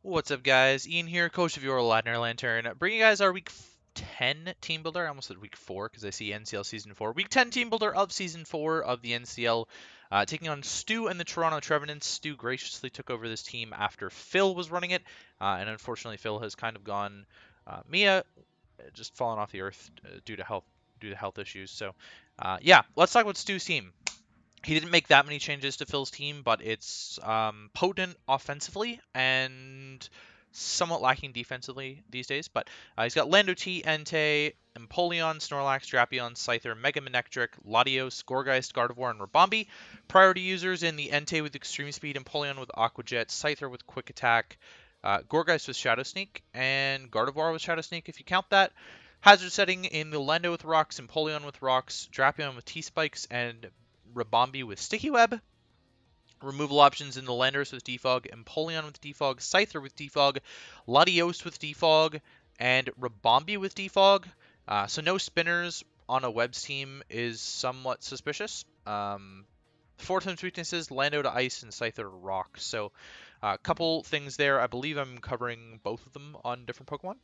What's up, guys? Ian here, coach of your Ladner Lanturn, bringing you guys our Week 10 Team Builder. I almost said Week 4 because I see NCL Season 4. Week 10 Team Builder of Season 4 of the NCL, taking on Stu and the Toronto Trevenants. Stu graciously took over this team after Phil was running it, and unfortunately Phil has kind of gone Mia, just fallen off the earth due to health issues. So, yeah, let's talk about Stu's team. He didn't make that many changes to Phil's team, but it's potent offensively and somewhat lacking defensively these days. But he's got Lando T, Entei, Empoleon, Snorlax, Drapion, Scyther, Mega Manectric, Latios, Gourgeist, Gardevoir, and Rabombi. Priority users in the Entei with Extreme Speed, Empoleon with Aqua Jet, Scyther with Quick Attack, Gourgeist with Shadow Sneak, and Gardevoir with Shadow Sneak if you count that. Hazard setting in the Lando with Rocks, Empoleon with Rocks, Drapion with T-Spikes, and Rabombi with Sticky Web. Removal options in the Landers with Defog, Empoleon with Defog, Scyther with Defog, Latios with Defog, and Rabombi with Defog. So no spinners on a Webs team is somewhat suspicious. 4 times weaknesses, Lando to Ice and Scyther to Rock. So a couple things there. I believe I'm covering both of them on different Pokemon.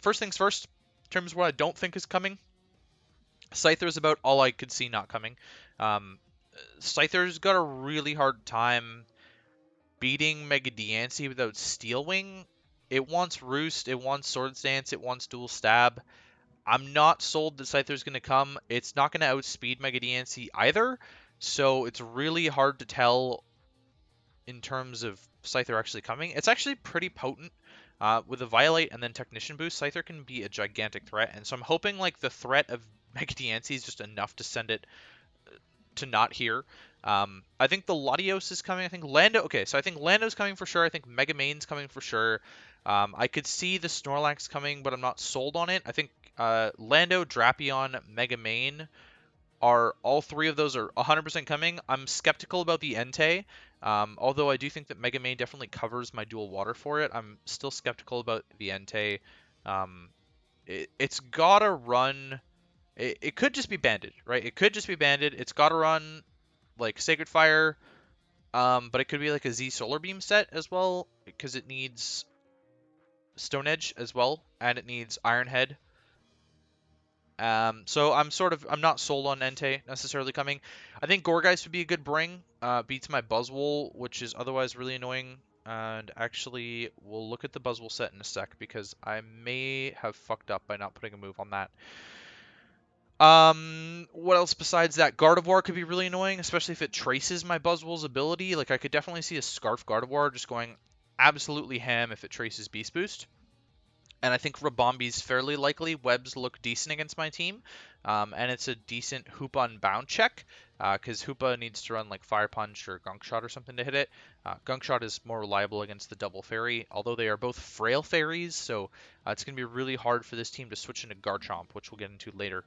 First things first, in terms of what I don't think is coming, Scyther is about all I could see not coming. Um, Scyther's got a really hard time beating Mega Diancie without Steel Wing. It wants Roost, it wants Swords Dance, it wants Dual Stab. I'm not sold that Scyther's going to come. It's not going to outspeed Mega Diancie either, so it's really hard to tell in terms of Scyther actually coming. It's actually pretty potent. With a Violate and then Technician boost, Scyther can be a gigantic threat, and so I'm hoping like the threat of Mega Diancie is just enough to send it to not here. I think the Latios is coming. I think Lando. Okay, so I think Lando's coming for sure. I think Mega Main's coming for sure. I could see the Snorlax coming, but I'm not sold on it. I think Lando, Drapion, Mega Main are all three of those are 100% coming. I'm skeptical about the Entei. Although I do think that Mega Main definitely covers my dual water for it. I'm still skeptical about the Entei. Um, it's gotta run. It could just be banded, right? It could just be banded. It's got to run like Sacred Fire, but it could be like a Z Solar Beam set as well because it needs Stone Edge as well, and it needs Iron Head. So I'm not sold on Entei necessarily coming. I think Gourgeist would be a good bring. Beats my Buzzwole, which is otherwise really annoying. And actually, we'll look at the Buzzwole set in a sec because I may have fucked up by not putting a move on that. What else besides that? Gardevoir could be really annoying, especially if it traces my Buzzwole's ability. Like, I could definitely see a Scarf Gardevoir just going absolutely ham if it traces Beast Boost. And I think Rabombi's fairly likely. Webs look decent against my team. And it's a decent Hoopa-Unbound check, because Hoopa needs to run like Fire Punch or Gunk Shot or something to hit it. Gunk Shot is more reliable against the Double Fairy, although they are both frail fairies, so it's going to be really hard for this team to switch into Garchomp, which we'll get into later.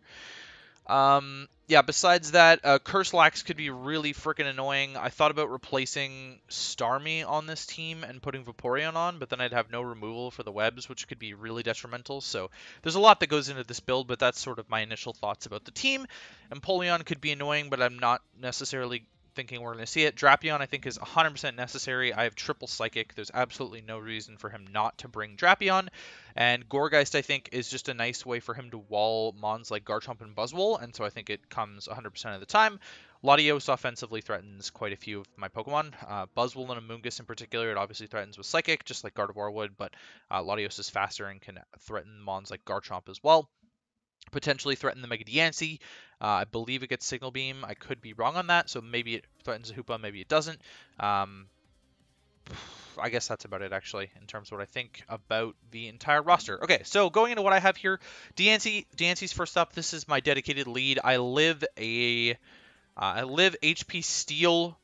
Yeah, besides that, Curselax could be really freaking annoying. I thought about replacing Starmie on this team and putting Vaporeon on, but then I'd have no removal for the webs, which could be really detrimental. So there's a lot that goes into this build, but that's sort of my initial thoughts about the team. Empoleon could be annoying, but I'm not necessarily thinking we're going to see it. Drapion, I think, is 100% necessary. I have triple Psychic. There's absolutely no reason for him not to bring Drapion. And Gourgeist, I think, is just a nice way for him to wall Mons like Garchomp and Buzzwole, and so I think it comes 100% of the time. Latios offensively threatens quite a few of my Pokemon. Buzzwole and Amoonguss in particular, it obviously threatens with Psychic, just like Gardevoir would, but Latios is faster and can threaten Mons like Garchomp as well. Potentially threaten the Mega Diancie. I believe it gets Signal Beam. I could be wrong on that, so maybe it threatens a Hoopa, maybe it doesn't. I guess that's about it, actually, in terms of what I think about the entire roster. Okay, so going into what I have here, Diancie's first up. This is my dedicated lead. I live HP Steel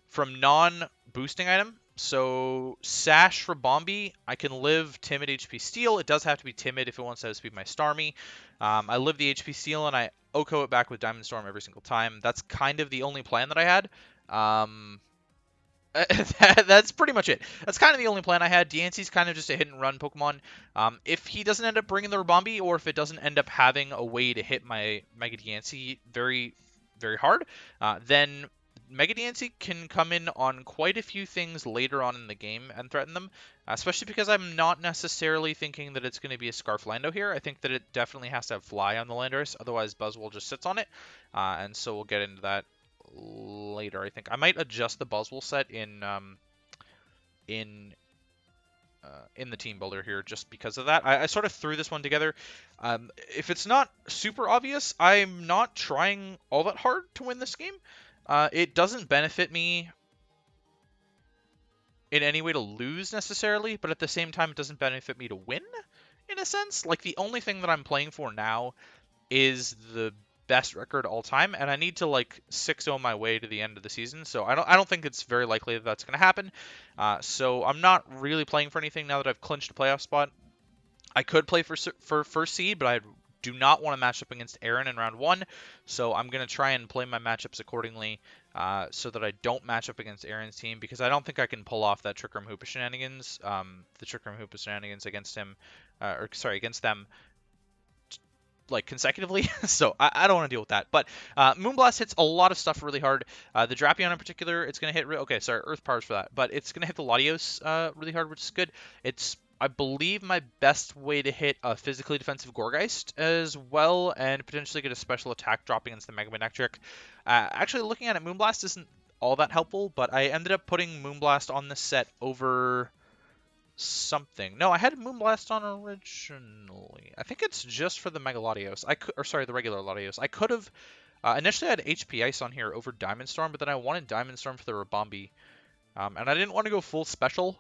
from non-boosting item. So Sash Rabombi, I can live Timid HP Steel. It does have to be Timid if it wants to outspeed my Starmie. I live the HP Steel and I OHKO it back with Diamond Storm every single time. That's kind of the only plan that I had. That's pretty much it. That's kind of the only plan I had. Diancie's kind of just a hit and run Pokemon. If he doesn't end up bringing the Rabombi, or if it doesn't end up having a way to hit my Mega Diancie very, very hard, then Mega DNC can come in on quite a few things later on in the game and threaten them, especially because I'm not necessarily thinking that it's going to be a Scarf Lando here. I think that it definitely has to have Fly on the Landorus, otherwise Buzzwole just sits on it, and so we'll get into that later. I think I might adjust the Buzzwole set in in the team builder here just because of that. I sort of threw this one together. If it's not super obvious, I'm not trying all that hard to win this game. It doesn't benefit me in any way to lose necessarily, but at the same time, it doesn't benefit me to win in a sense. Like, the only thing that I'm playing for now is the best record all time, and I need to like 6-0 my way to the end of the season. So I don't think it's very likely that that's going to happen. So I'm not really playing for anything now that I've clinched a playoff spot. I could play for first seed, but I do not want to match up against Aaron in round 1, so I'm going to try and play my matchups accordingly so that I don't match up against Aaron's team, because I don't think I can pull off that Trick Room Hoopa shenanigans, the Trick Room Hoopa shenanigans against him, against them, like consecutively. So I don't want to deal with that. But Moonblast hits a lot of stuff really hard. The Drapion in particular, it's going to hit... okay, sorry, Earth Powers for that. But it's going to hit the Latios really hard, which is good. It's, I believe, my best way to hit a physically defensive Gorgeist as well, and potentially get a special attack dropping against the Mega Manectric. Actually, looking at it, Moonblast isn't all that helpful, but I ended up putting Moonblast on this set over something. No, I had Moonblast on originally. I think it's just for the Mega Latios. The regular Latios. I could have initially had HP Ice on here over Diamond Storm, but then I wanted Diamond Storm for the Rabombi, and I didn't want to go full special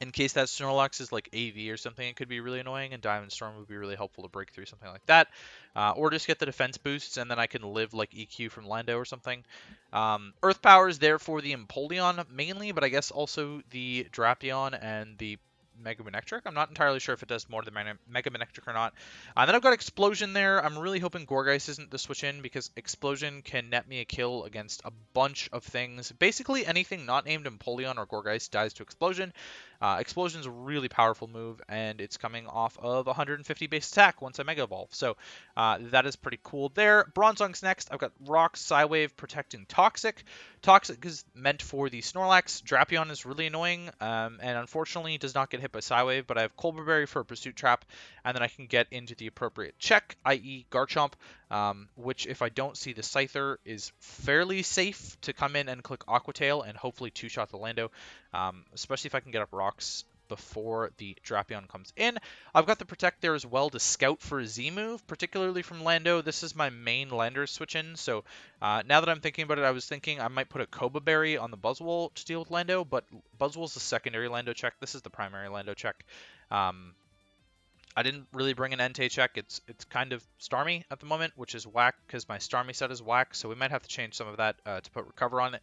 in case that Snorlax is like AV or something. It could be really annoying, and Diamond Storm would be really helpful to break through something like that. Or just get the defense boosts, and then I can live like EQ from Lando or something. Earth Power is there for the Empoleon mainly, but I guess also the Drapion and the Mega Manectric. I'm not entirely sure if it does more to the Mega Manectric or not. And then I've got Explosion there. I'm really hoping Gourgeist isn't the switch in, because Explosion can net me a kill against a bunch of things. Basically, anything not named Empoleon or Gourgeist dies to Explosion. Explosion's a really powerful move, and it's coming off of 150 base attack once I Mega Evolve. So that is pretty cool there. Bronzong's next. I've got Rock, Psywave protecting Toxic. Toxic is meant for the Snorlax. Drapion is really annoying, and unfortunately does not get hit by Psywave, but I have Colbur Berry for a Pursuit Trap, and then I can get into the appropriate check, i.e. Garchomp, which, if I don't see the Scyther, is fairly safe to come in and click Aqua Tail and hopefully two-shot the Lando, especially if I can get up Rocks before the Drapion comes in. I've got the Protect there as well to scout for a Z move, particularly from Lando. This is my main Lander switch in, so now that I'm thinking about it, I was thinking I might put a Koba Berry on the Buzzwole to deal with Lando, but Buzzwole's the secondary Lando check. This is the primary Lando check. I didn't really bring an Entei check. It's kind of Starmie at the moment, which is whack because my Starmie set is whack, so we might have to change some of that to put Recover on it.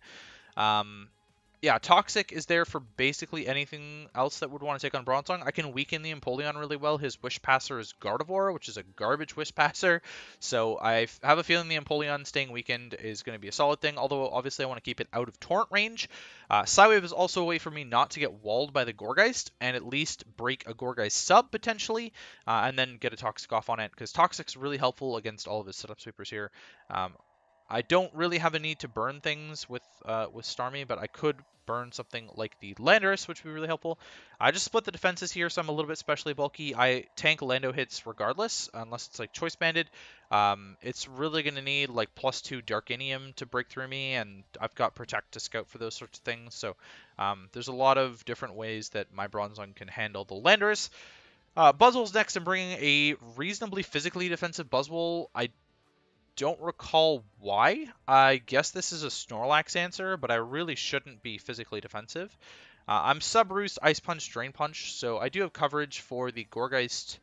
Yeah, Toxic is there for basically anything else that would want to take on Bronzong. I can weaken the Empoleon really well. His Wish Passer is Gardevoir, which is a garbage Wish Passer. So I have a feeling the Empoleon staying weakened is going to be a solid thing, although obviously I want to keep it out of Torrent range. Psywave is also a way for me not to get walled by the Gourgeist, and at least break a Gourgeist sub, potentially, and then get a Toxic off on it, because Toxic's really helpful against all of his setup sweepers here. I don't really have a need to burn things with Starmie, but I could burn something like the Landorus, which would be really helpful. I just split the defenses here, so I'm a little bit specially bulky. I tank Lando hits regardless, unless it's like Choice Banded. It's really going to need like +2 Darkinium to break through me, and I've got Protect to scout for those sorts of things. So there's a lot of different ways that my Bronzong can handle the Landorus. Buzzwole's next. I'm bringing a reasonably physically defensive Buzzwole. I don't recall why. I guess this is a Snorlax answer, but I really shouldn't be physically defensive. I'm Sub-Roost, Ice Punch, Drain Punch, so I do have coverage for the Gourgeist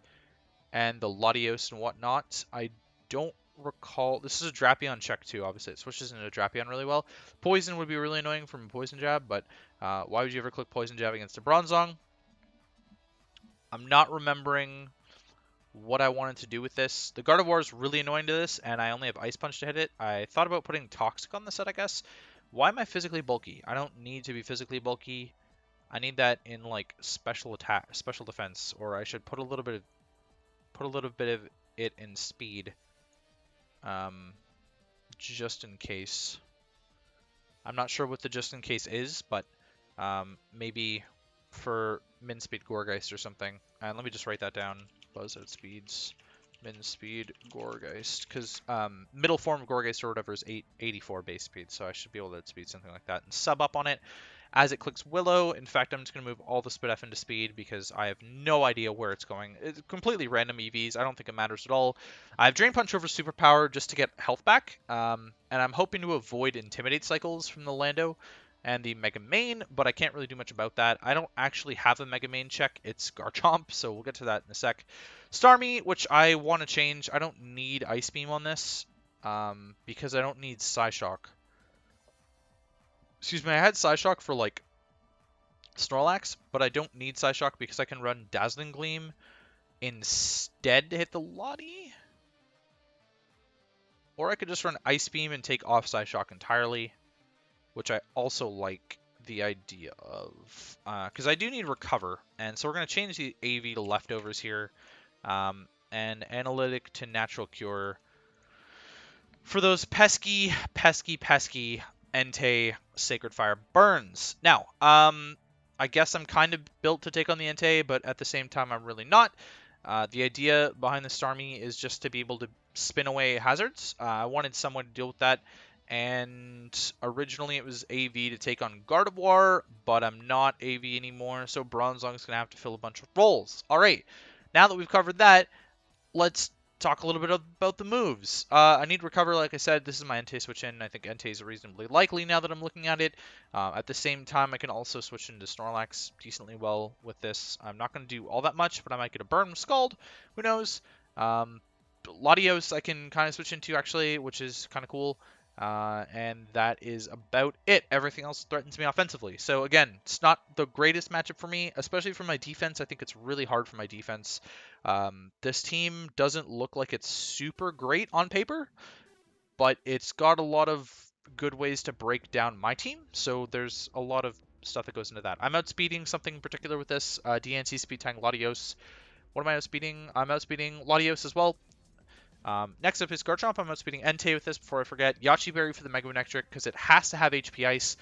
and the Latios and whatnot. I don't recall... This is a Drapion check too, obviously. It switches into Drapion really well. Poison would be really annoying from a Poison Jab, but why would you ever click Poison Jab against a Bronzong? I'm not remembering what I wanted to do with this. The Gardevoir is really annoying to this, and I only have Ice Punch to hit it. I thought about putting Toxic on the set, I guess. Why am I physically bulky? I don't need to be physically bulky. I need that in like special attack, special defense, or I should put a little bit of it in speed, just in case. I'm not sure what the just in case is, but maybe for min speed Goregeist or something. And let me just write that down. Buzz out speeds, min speed Goregeist, because middle form of Goregeist or whatever is 884 base speed, so I should be able to outspeed something like that and sub up on it as it clicks Willow. In fact, I'm just going to move all the Spit F into speed because I have no idea where it's going. It's completely random EVs. I don't think it matters at all. I have Drain Punch over Superpower just to get health back, and I'm hoping to avoid Intimidate cycles from the Lando and the Mega Main, but I can't really do much about that. I don't actually have a Mega Main check. It's Garchomp, so we'll get to that in a sec. Starmie, which I want to change. I don't need Ice Beam on this because I don't need Psyshock. Excuse me, I had Psyshock for like Snorlax, but I don't need Psyshock because I can run Dazzling Gleam instead to hit the Lottie. Or I could just run Ice Beam and take off Psyshock entirely, which I also like the idea of. Because I do need Recover, and so we're going to change the AV to Leftovers here, and Analytic to Natural Cure for those pesky Entei Sacred Fire burns. Now, I guess I'm kind of built to take on the Entei, but at the same time, I'm really not. The idea behind the Starmie is just to be able to spin away hazards. I wanted someone to deal with that, and originally it was AV to take on Gardevoir, but I'm not AV anymore, so Bronzong's going to have to fill a bunch of roles. All right, now that we've covered that, let's talk a little bit about the moves. I need Recover, like I said. This is my Entei switch in. I think Entei is reasonably likely now that I'm looking at it. At the same time, I can also switch into Snorlax decently well with this. I'm not going to do all that much, but I might get a Burn Scald. Who knows? Latios I can kind of switch into, actually, which is kind of cool. And that is about it. Everything else threatens me offensively. So again, it's not the greatest matchup for me, especially for my defense. I think it's really hard for my defense. This team doesn't look like it's super great on paper, but it's got a lot of good ways to break down my team. So there's a lot of stuff that goes into that. I'm outspeeding something in particular with this. DNC speed tank Latios. What am I outspeeding? I'm outspeeding Latios as well. Next up is Garchomp. I'm outspeeding Entei with this before I forget. Yachi Berry for the Mega Electric because it has to have HP Ice.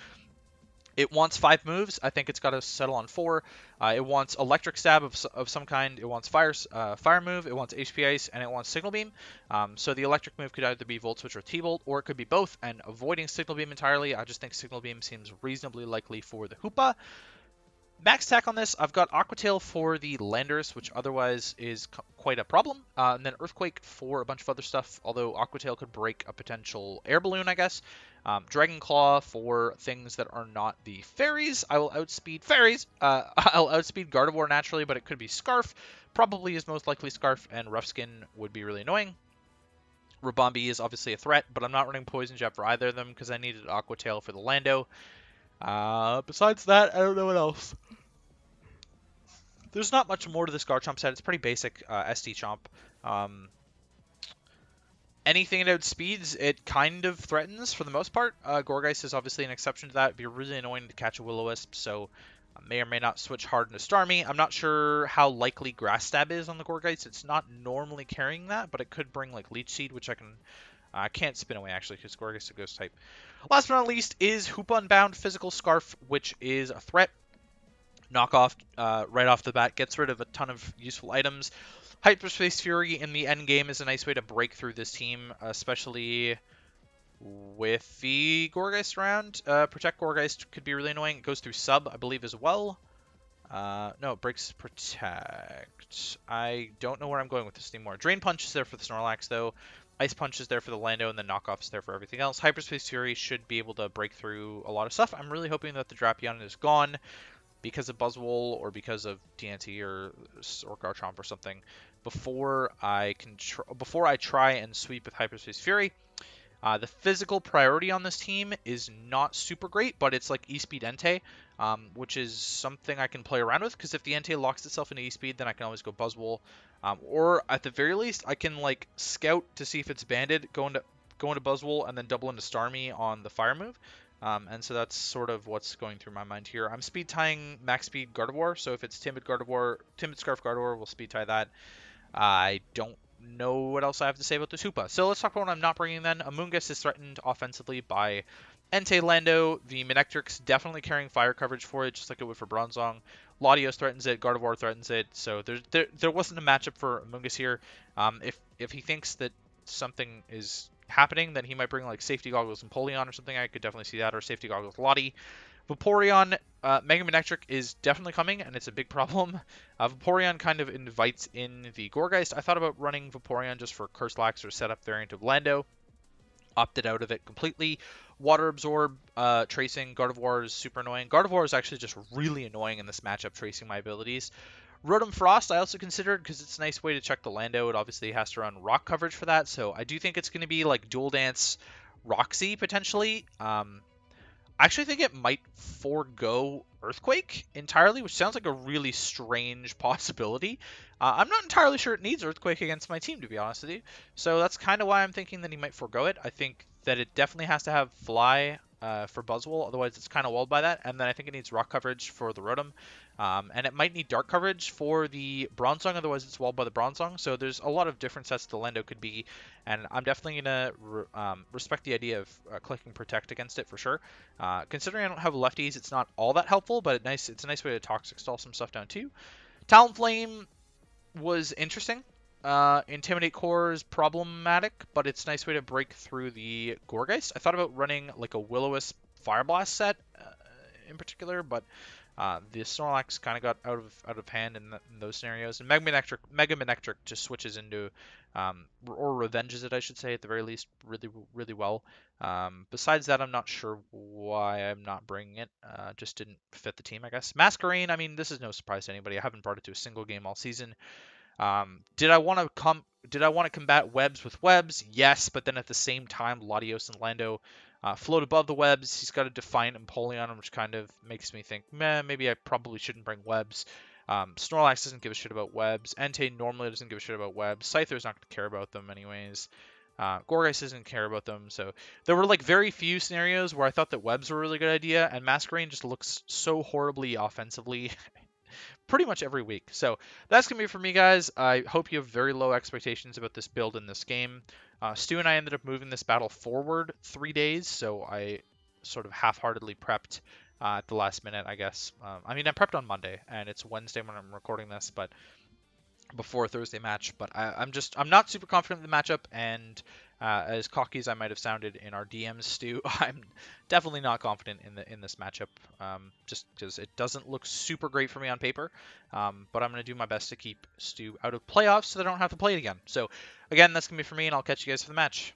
It wants 5 moves. I think it's got to settle on 4. It wants Electric Stab of some kind. It wants Fire Move. It wants HP Ice, and it wants Signal Beam. So the Electric move could either be Volt Switch or T-Bolt, or it could be both. And avoiding Signal Beam entirely, I just think Signal Beam seems reasonably likely for the Hoopa. Max attack on this, I've got Aqua Tail for the Landorus, which otherwise is quite a problem. And then Earthquake for a bunch of other stuff, although Aqua Tail could break a potential air balloon, I guess. Dragon Claw for things that are not the fairies. I will outspeed fairies. I'll outspeed Gardevoir naturally, but it could be Scarf. Probably is most likely Scarf, and Rough Skin would be really annoying. Rabombi is obviously a threat, but I'm not running Poison Jab for either of them because I needed Aqua Tail for the Lando. Besides that, I don't know what else. There's not much more to this Garchomp set. It's pretty basic SD Chomp. Anything it outspeeds, it kind of threatens for the most part. Goregeist is obviously an exception to that. It'd be really annoying to catch a Will-O-Wisp, so I may or may not switch hard into Starmie. I'm not sure how likely Grass Stab is on the Goregeist. It's not normally carrying that, but it could bring like Leech Seed, which I can't spin away actually because Goregeist is a ghost type. Last but not least is Hoopa-Unbound Physical Scarf, which is a threat. Knockoff right off the bat gets rid of a ton of useful items. Hyperspace Fury in the end game is a nice way to break through this team, especially with the Goregeist around. Protect Goregeist could be really annoying. It goes through sub, I believe, as well. No, it breaks Protect. I don't know where I'm going with this anymore. Drain Punch is there for the Snorlax, though. Ice Punch is there for the Lando, and then Knockoff is there for everything else. Hyperspace Fury should be able to break through a lot of stuff. I'm really hoping that the Drapion is gone because of Buzzwole or because of TNT or Garchomp or something before I try and sweep with Hyperspace Fury. The physical priority on this team is not super great, but it's like E-Speed Entei, which is something I can play around with, because if the Entei locks itself into E-Speed, then I can always go Buzzwole. Or at the very least, I can like scout to see if it's banded, go into Buzzwole, and then double into Starmie on the Fire move. And so that's sort of what's going through my mind here. I'm speed tying max speed Gardevoir, so if it's Timid Scarf Gardevoir, we'll speed tie that. I don't know what else I have to say about this Hoopa. So let's talk about what I'm not bringing then. Amoonguss is threatened offensively by Entei Lando, the Manectric's definitely carrying fire coverage for it, just like it would for Bronzong. Latios threatens it, Gardevoir threatens it, so there wasn't a matchup for Amoonguss here. If he thinks that something is happening, then he might bring like Safety Goggles and Polion or something. I could definitely see that, or Safety Goggles Lottie. Vaporeon, Mega Manectric is definitely coming, and it's a big problem. Vaporeon kind of invites in the Gourgeist. I thought about running Vaporeon just for Curselax or setup variant of Lando. Opted out of it completely. Water Absorb, tracing Gardevoir is super annoying. Gardevoir is actually just really annoying in this matchup, tracing my abilities. Rotom Frost I also considered because it's a nice way to check the Lando. It obviously has to run rock coverage for that, so I do think it's going to be like Dual Dance Roxy potentially. I actually think it might forego Earthquake entirely, which sounds like a really strange possibility. I'm not entirely sure it needs Earthquake against my team, to be honest with you. So that's kind of why I'm thinking that he might forego it. I think that it definitely has to have Fly for Buzzwole, otherwise it's kind of walled by that. And then I think it needs Rock coverage for the Rotom. And it might need Dark coverage for the Bronzong, otherwise it's walled by the Bronzong. So there's a lot of different sets the Lando could be, and I'm definitely going to respect the idea of clicking Protect against it for sure. Considering I don't have lefties, it's not all that helpful, but it's a nice way to Toxic Stall some stuff down too. Talonflame was interesting. Intimidate Core is problematic, but it's a nice way to break through the Gourgeist. I thought about running like a Will-O-Wisp Fire Blast set in particular, but the Snorlax kind of got out of hand in those scenarios. And Mega Manectric just switches into, or revenges it, I should say, at the very least, really well. Besides that, I'm not sure why I'm not bringing it. Just didn't fit the team, I guess. Masquerain, I mean, this is no surprise to anybody. I haven't brought it to a single game all season. Did I want to combat webs with webs? Yes, but then at the same time, Latios and Lando float above the webs. He's got a Defiant Empoleon, which kind of makes me think, maybe I probably shouldn't bring webs. Snorlax doesn't give a shit about webs. Entei normally doesn't give a shit about webs. Scyther's not going to care about them anyways. Gourgeist doesn't care about them. So there were like very few scenarios where I thought that webs were a really good idea, and Masquerain just looks so horribly offensively pretty much every week. So that's going to be for me, guys. I hope you have very low expectations about this build in this game. Stu and I ended up moving this battle forward 3 days, so I sort of half-heartedly prepped at the last minute, I guess. I mean, I prepped on Monday, and it's Wednesday when I'm recording this, but before Thursday match. But I'm not super confident in the matchup, and as cocky as I might have sounded in our DMs, Stu, I'm definitely not confident in this matchup, just because it doesn't look super great for me on paper. But I'm going to do my best to keep Stu out of playoffs so that I don't have to play it again. So again, that's going to be for me, and I'll catch you guys for the match.